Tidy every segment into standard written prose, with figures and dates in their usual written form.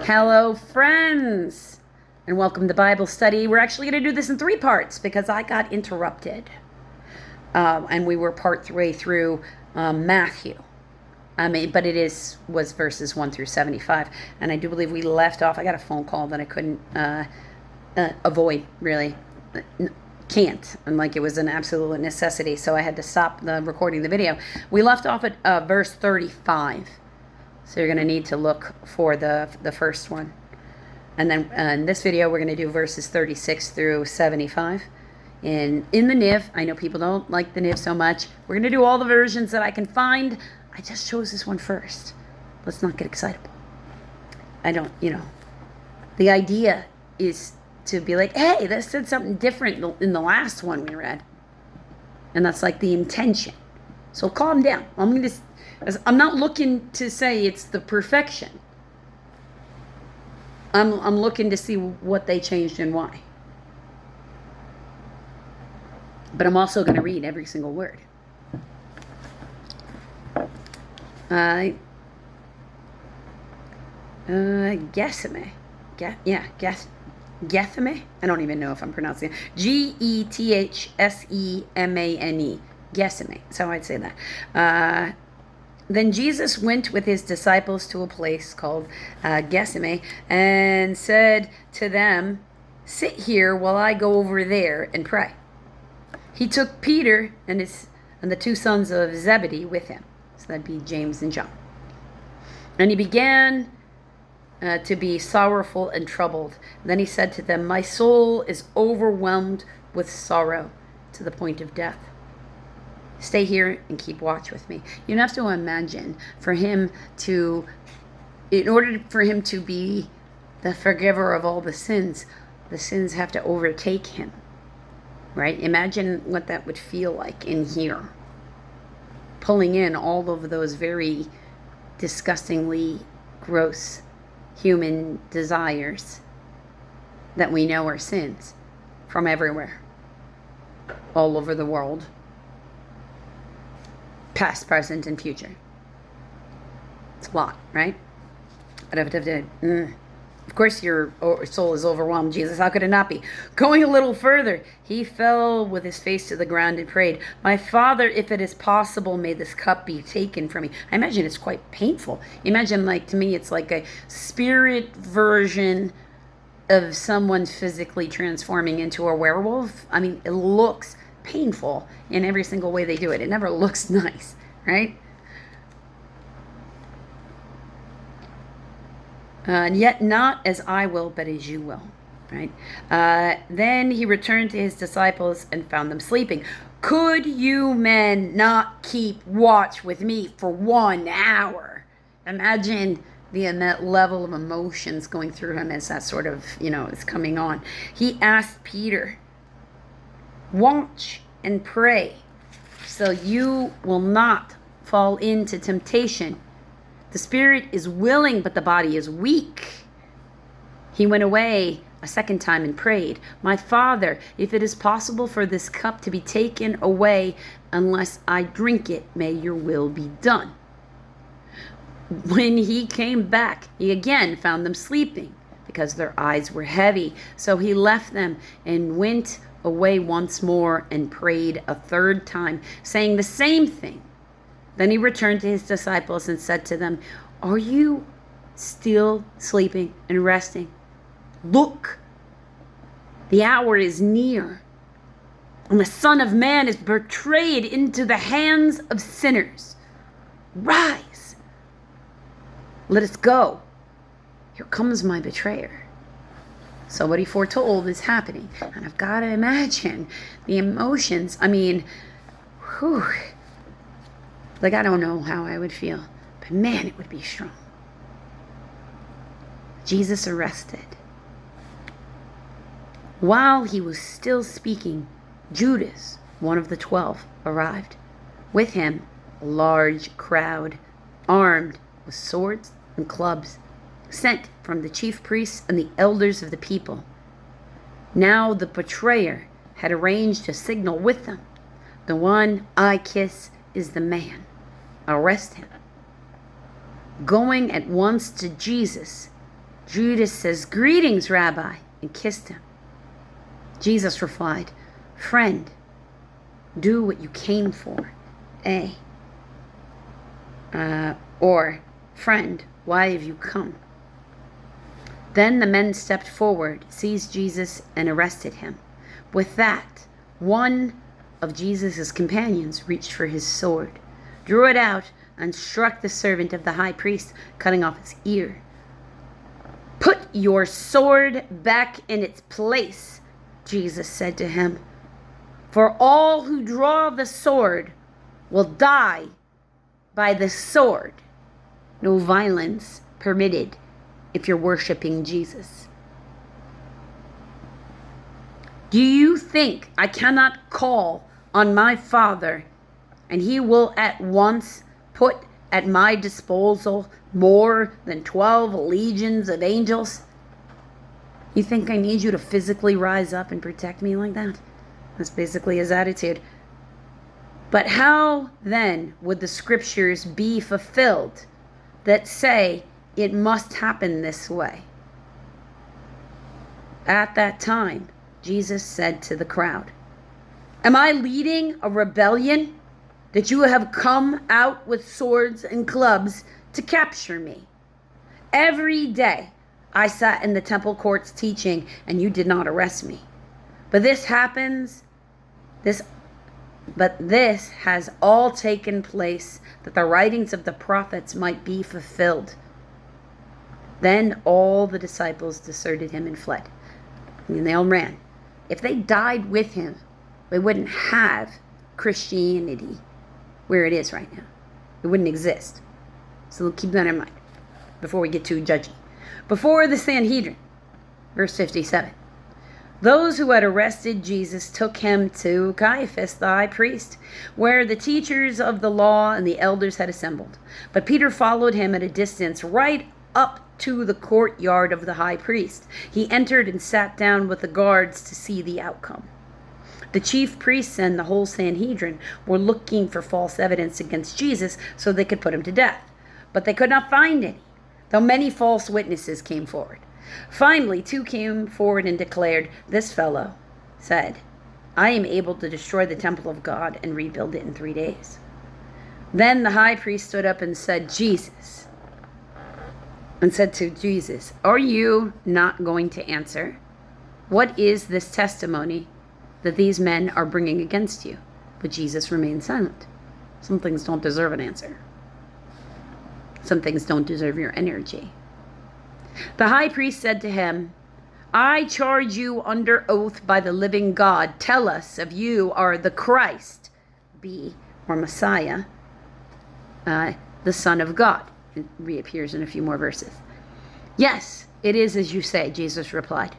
Hello, friends, and welcome to Bible study. We're actually going to do this in 3 parts because I got interrupted, and we were part 3 through Matthew. But was verses 1 through 75, and I do believe we left off. I got a phone call that I couldn't avoid, really. Can't, and like it was an absolute necessity, so I had to stop recording the video. We left off at verse 35. So you're going to need to look for the first one. And then in this video, we're going to do verses 36 through 75. In the NIV, I know people don't like the NIV so much. We're going to do all the versions that I can find. I just chose this one first. Let's not get excitable. The idea is to be like, hey, that said something different in the last one we read. And that's like the intention. So calm down. I'm not looking to say it's the perfection. I'm looking to see what they changed and why. But I'm also going to read every single word. Gethsemane. Gethsemane? I don't even know if I'm pronouncing it. Gethsemane. Gethsemane. That's how I'd say that. Then Jesus went with his disciples to a place called Gethsemane and said to them, "Sit here while I go over there and pray." He took Peter and the 2 sons of Zebedee with him. So that'd be James and John. And he began to be sorrowful and troubled. Then he said to them, "My soul is overwhelmed with sorrow to the point of death. Stay here and keep watch with me." You have to imagine in order for him to be the forgiver of all the sins have to overtake him, right? Imagine what that would feel like in here, pulling in all of those very disgustingly gross human desires that we know are sins from everywhere, all over the world. Past, present, and future. It's a lot, right? Of course your soul is overwhelmed, Jesus. How could it not be? Going a little further, he fell with his face to the ground and prayed, "My Father, if it is possible, may this cup be taken from me." I imagine it's quite painful. Imagine, to me, it's like a spirit version of someone physically transforming into a werewolf. I mean, it looks painful in every single way they do it. It never looks nice, right? And yet not as I will, but as you will, right? Then he returned to his disciples and found them sleeping. "Could you men not keep watch with me for 1 hour? Imagine that level of emotions going through him as that sort of, is coming on. He asked Peter, "Watch and pray so you will not fall into temptation. The spirit is willing, but the body is weak." He went away a second time and prayed, "My Father, if it is possible for this cup to be taken away, unless I drink it, may your will be done." When he came back, he again found them sleeping because their eyes were heavy. So he left them and went away once more and prayed a 3rd time, saying the same thing. Then he returned to his disciples and said to them, "Are you still sleeping and resting? Look, the hour is near, and the Son of Man is betrayed into the hands of sinners. Rise, let us go. Here comes my betrayer." So what he foretold is happening. And I've got to imagine the emotions. I mean, I don't know how I would feel. But man, it would be strong. Jesus arrested. While he was still speaking, Judas, one of the 12, arrived. With him, a large crowd, armed with swords and clubs, sent from the chief priests and the elders of the people. Now the betrayer had arranged a signal with them. "The one I kiss is the man. Arrest him." Going at once to Jesus, Judas says, "Greetings, Rabbi," and kissed him. Jesus replied, "Friend, do what you came for. Or, friend, why have you come?" Then the men stepped forward, seized Jesus, and arrested him. With that, one of Jesus' companions reached for his sword, drew it out, and struck the servant of the high priest, cutting off his ear. "Put your sword back in its place," Jesus said to him. "For all who draw the sword will die by the sword. No violence permitted if you're worshiping Jesus." Do you think I cannot call on my Father, and he will at once put at my disposal more than 12 legions of angels? You think I need you to physically rise up and protect me like that? That's basically his attitude. But how then would the scriptures be fulfilled that say it must happen this way? At that time, Jesus said to the crowd, "Am I leading a rebellion that you have come out with swords and clubs to capture me? Every day I sat in the temple courts teaching, and you did not arrest me. But this has all taken place that the writings of the prophets might be fulfilled." Then all the disciples deserted him and fled. And they all ran. If they died with him, we wouldn't have Christianity where it is right now. It wouldn't exist. So keep that in mind before we get too judgy. Before the Sanhedrin, verse 57. Those who had arrested Jesus took him to Caiaphas, the high priest, where the teachers of the law and the elders had assembled. But Peter followed him at a distance, right up to the courtyard of the high priest. He entered and sat down with the guards to see the outcome. The chief priests and the whole Sanhedrin were looking for false evidence against Jesus so they could put him to death. But they could not find any, though many false witnesses came forward. Finally, two came forward and declared, "This fellow said, I am able to destroy the temple of God and rebuild it in 3 days." Then the high priest stood up and said to Jesus, "Are you not going to answer? What is this testimony that these men are bringing against you?" But Jesus remained silent. Some things don't deserve an answer. Some things don't deserve your energy. The high priest said to him, "I charge you under oath by the living God. Tell us if you are the Christ, or Messiah, the Son of God." It reappears in a few more verses. "Yes, it is as you say," Jesus replied.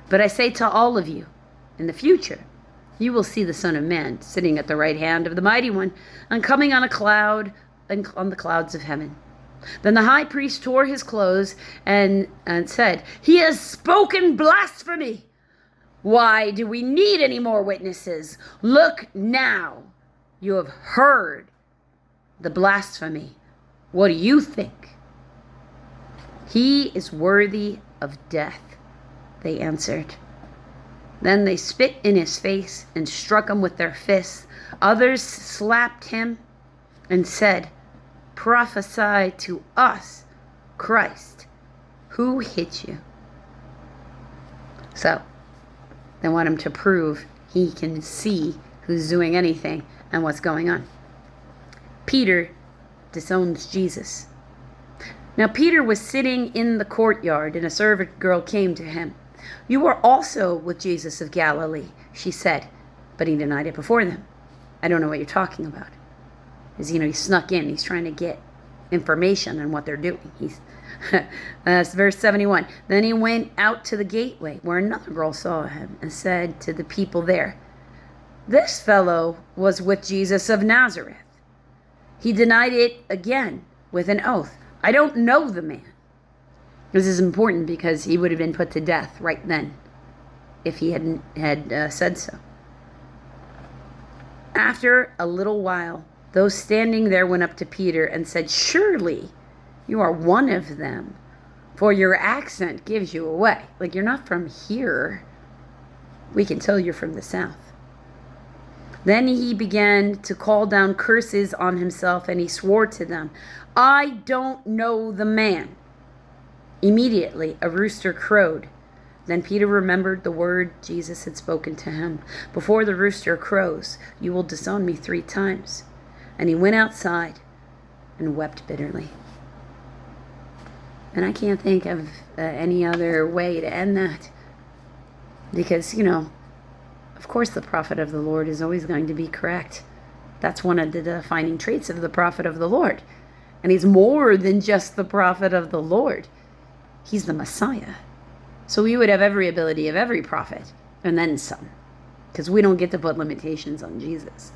"But I say to all of you, in the future, you will see the Son of Man sitting at the right hand of the Mighty One and coming on a cloud and on the clouds of heaven." Then the high priest tore his clothes and said, "He has spoken blasphemy. Why do we need any more witnesses? Look now, you have heard the blasphemy. What do you think?" "He is worthy of death," they answered. Then they spit in his face and struck him with their fists. Others slapped him and said, "Prophesy to us, Christ. Who hit you?" So they want him to prove he can see who's doing anything and what's going on. Peter disowns Jesus. Now Peter was sitting in the courtyard, and a servant girl came to him. "You are also with Jesus of Galilee," she said, but he denied it before them. "I don't know what you're talking about." Because, he snuck in. He's trying to get information on what they're doing. That's verse 71. Then he went out to the gateway, where another girl saw him and said to the people there, "This fellow was with Jesus of Nazareth." He denied it again with an oath. "I don't know the man." This is important because he would have been put to death right then if he had said so. After a little while, those standing there went up to Peter and said, "Surely you are one of them, For your accent gives you away. Like, you're not from here. We can tell you're from the south. Then he began to call down curses on himself, and he swore to them, I don't know the man. Immediately a rooster crowed. Then Peter remembered the word Jesus had spoken to him. Before the rooster crows, you will disown me 3 times. And he went outside and wept bitterly. And I can't think of any other way to end that. Because, of course the prophet of the Lord is always going to be correct. That's one of the defining traits of the prophet of the Lord. And he's more than just the prophet of the Lord. He's the Messiah. So we would have every ability of every prophet, and then some. Because we don't get to put limitations on Jesus.